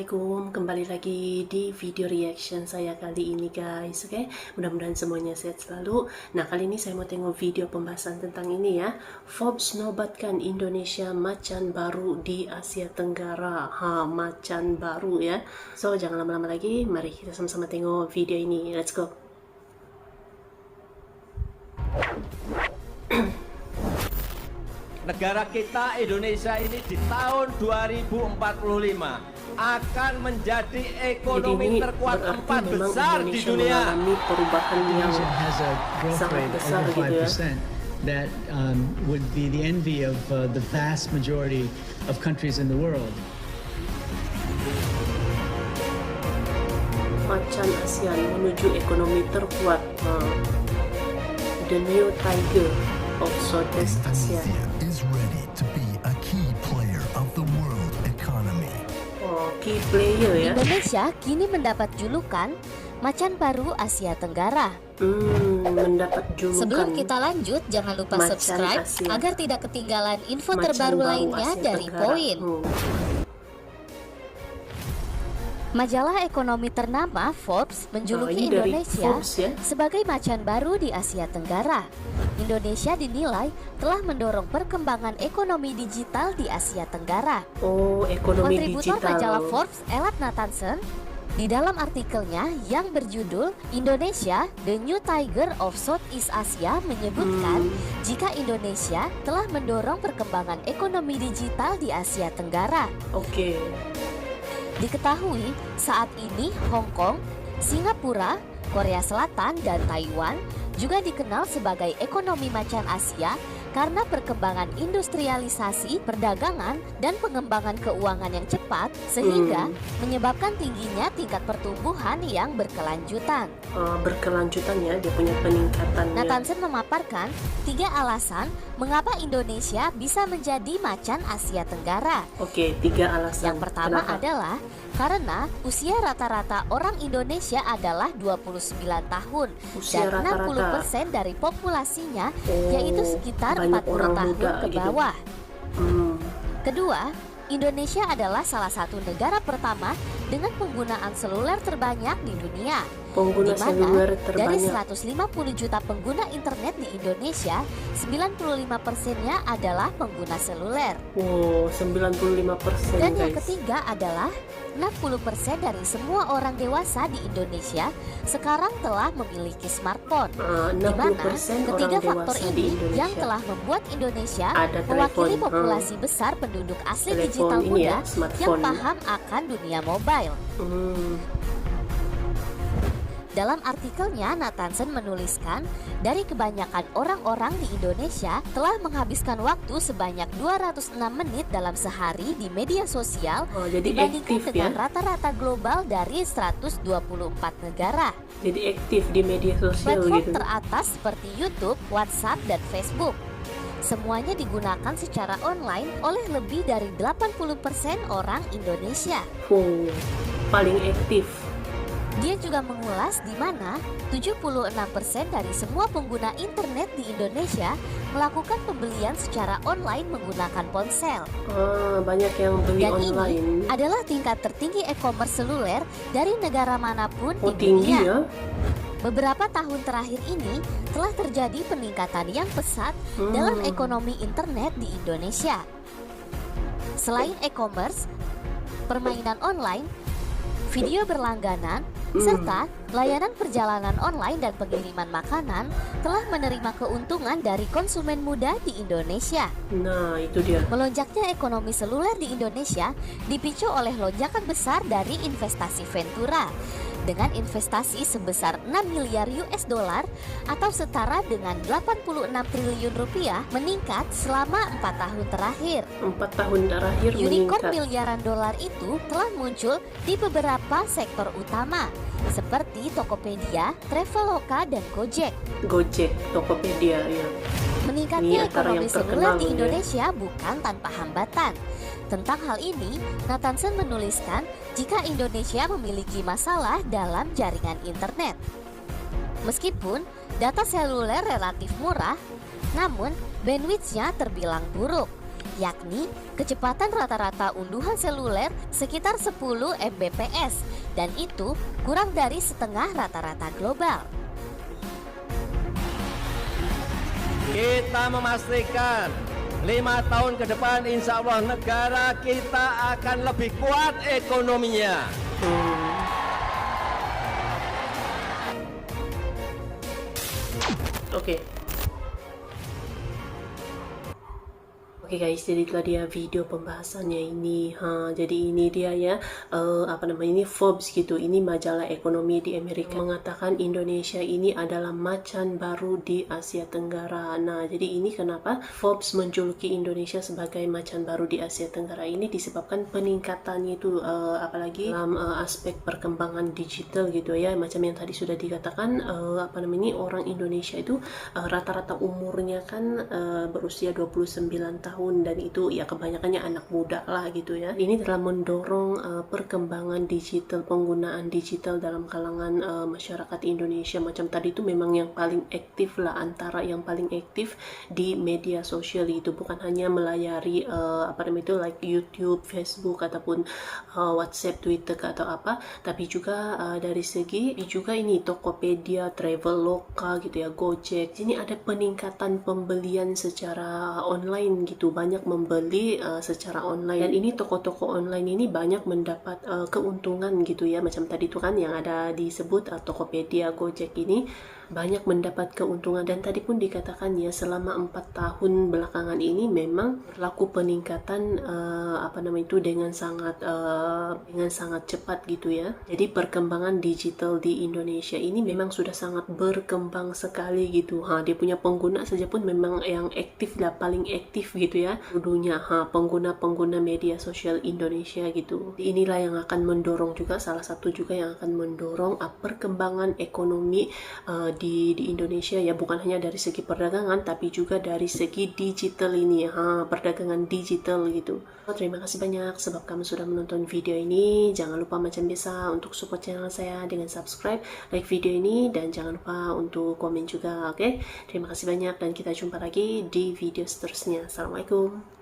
Assalamualaikum, kembali lagi di video reaction saya kali ini guys. Oke, mudah-mudahan semuanya sehat selalu. Nah, kali ini saya mau tengok video pembahasan tentang ini ya. Forbes nobatkan Indonesia macan baru di Asia Tenggara. Macan baru ya. So, jangan lama-lama lagi, mari kita sama-sama tengok video ini. Let's go. Negara kita Indonesia ini di tahun 2045 akan menjadi ekonomi terkuat keempat besar di dunia. Perubahan yang has a growth sangat rate besar over gitu ya. 5% that would be the envy of the vast majority of countries in the world. Macan ASEAN menuju ekonomi terkuat. The new tiger of Southeast Asia. Is ready to be a key player of the world economy. Key player ya. Indonesia kini mendapat julukan Macan Baru Asia Tenggara. Mendapat julukan. Sebelum kita lanjut, jangan lupa Macan subscribe Asia. agar tidak ketinggalan info Macan terbaru Baru lainnya Asia dari Tenggara. Poin. Majalah ekonomi ternama Forbes menjuluki ini dari Indonesia Forbes, ya? sebagai macan baru di Asia Tenggara. Indonesia dinilai telah mendorong perkembangan ekonomi digital di Asia Tenggara. Ekonomi Kontributor digital. majalah Forbes, Elad Nathanson, di dalam artikelnya yang berjudul Indonesia, The New Tiger of Southeast Asia menyebutkan jika Indonesia telah mendorong perkembangan ekonomi digital di Asia Tenggara. Oke. Diketahui saat ini Hong Kong, Singapura, Korea Selatan, dan Taiwan juga dikenal sebagai ekonomi macan Asia karena perkembangan industrialisasi, perdagangan, dan pengembangan keuangan yang cepat sehingga menyebabkan tingginya tingkat pertumbuhan yang berkelanjutan. Berkelanjutan ya, dia punya peningkatannya. Nathanson memaparkan 3 alasan mengapa Indonesia bisa menjadi macan Asia Tenggara. Oke, 3 alasan. Yang pertama Kenapa? adalah karena usia rata-rata orang Indonesia adalah 29 tahun Usia dan rata-rata. 60% dari populasinya yaitu sekitar banyak 40 orang tahun muda ke gitu. bawah. Kedua, Indonesia adalah salah satu negara pertama dengan penggunaan seluler terbanyak di dunia. Pengguna Di mana seluler dari terbanyak. 150 juta pengguna internet di Indonesia, 95%-nya adalah pengguna seluler. 95% Dan yang guys. ketiga adalah 60% dari semua orang dewasa di Indonesia sekarang telah memiliki smartphone. Di mana 60% ketiga orang faktor dewasa di ini Indonesia yang telah membuat Indonesia ada mewakili telepon. populasi besar penduduk asli Telepon digital ini muda ya, yang smartphone. paham akan dunia mobile. Dalam artikelnya, Nathanson menuliskan, dari kebanyakan orang-orang di Indonesia telah menghabiskan waktu sebanyak 206 menit dalam sehari di media sosial jadi dibandingkan aktif dengan ya. rata-rata global dari 124 negara. Jadi aktif di media sosial Platform gitu. teratas seperti YouTube, WhatsApp, dan Facebook semuanya digunakan secara online oleh lebih dari 80% orang Indonesia. Paling aktif. Dia juga mengulas di mana 76% dari semua pengguna internet di Indonesia melakukan pembelian secara online menggunakan ponsel. Banyak yang beli Dan online. ini adalah tingkat tertinggi e-commerce seluler dari negara manapun di Tinggi dunia. ya. Beberapa tahun terakhir ini telah terjadi peningkatan yang pesat dalam ekonomi internet di Indonesia. Selain e-commerce, permainan online, video berlangganan, serta layanan perjalanan online dan pengiriman makanan telah menerima keuntungan dari konsumen muda di Indonesia. Nah, itu dia. Melonjaknya ekonomi seluler di Indonesia dipicu oleh lonjakan besar dari investasi Ventura dengan investasi sebesar 6 miliar US dollar atau setara dengan 86 triliun rupiah meningkat selama 4 tahun terakhir. 4 tahun terakhir Unicorn meningkat. miliaran dolar itu telah muncul di beberapa sektor utama seperti Tokopedia, Traveloka, dan Gojek. Gojek, Tokopedia ya. Meningkatnya Ini antara ekonomi yang seluler terkenal di ya. Indonesia bukan tanpa hambatan. Tentang hal ini, Nathanson menuliskan jika Indonesia memiliki masalah dalam jaringan internet. Meskipun data seluler relatif murah, namun bandwidth-nya terbilang buruk. yakni kecepatan rata-rata unduhan seluler sekitar 10 Mbps, dan itu kurang dari setengah rata-rata global. Kita memastikan 5 tahun ke depan insya Allah negara kita akan lebih kuat ekonominya. Oke. Oke guys, jadi itulah dia video pembahasannya ini. Jadi ini dia ya, ini Forbes gitu. Ini majalah ekonomi di Amerika mengatakan Indonesia ini adalah macan baru di Asia Tenggara. Nah, jadi ini kenapa Forbes menjuluki Indonesia sebagai macan baru di Asia Tenggara ini disebabkan peningkatannya itu, apalagi dalam aspek perkembangan digital gitu ya. Macam yang tadi sudah dikatakan, orang Indonesia itu rata-rata umurnya kan berusia 29 tahun. Dan itu ya kebanyakannya anak muda lah gitu ya. Ini telah mendorong perkembangan digital, penggunaan digital dalam kalangan masyarakat Indonesia. Macam tadi itu memang yang paling aktif lah, antara yang paling aktif di media sosial itu, bukan hanya melayari like YouTube, Facebook ataupun WhatsApp, Twitter atau apa, tapi juga dari segi juga ini Tokopedia, Traveloka gitu ya, Gojek. Ini ada peningkatan pembelian secara online gitu, banyak membeli secara online, dan ini toko-toko online ini banyak mendapat keuntungan gitu ya. Macam tadi itu kan yang ada disebut Tokopedia, Gojek ini banyak mendapat keuntungan, dan tadi pun dikatakan ya selama 4 tahun belakangan ini memang berlaku peningkatan dengan sangat cepat gitu ya. Jadi perkembangan digital di Indonesia ini memang sudah sangat berkembang sekali gitu. Dia punya pengguna saja pun memang yang aktif lah, paling aktif gitu ya dulunya pengguna media sosial Indonesia gitu. Inilah yang akan mendorong juga, salah satu juga yang akan mendorong perkembangan ekonomi di Indonesia ya, bukan hanya dari segi perdagangan tapi juga dari segi digital ini ya, perdagangan digital gitu. Terima kasih banyak sebab kamu sudah menonton video ini. Jangan lupa macam biasa untuk support channel saya dengan subscribe, like video ini, dan jangan lupa untuk komen juga, oke? Terima kasih banyak dan kita jumpa lagi di video seterusnya. Assalamualaikum.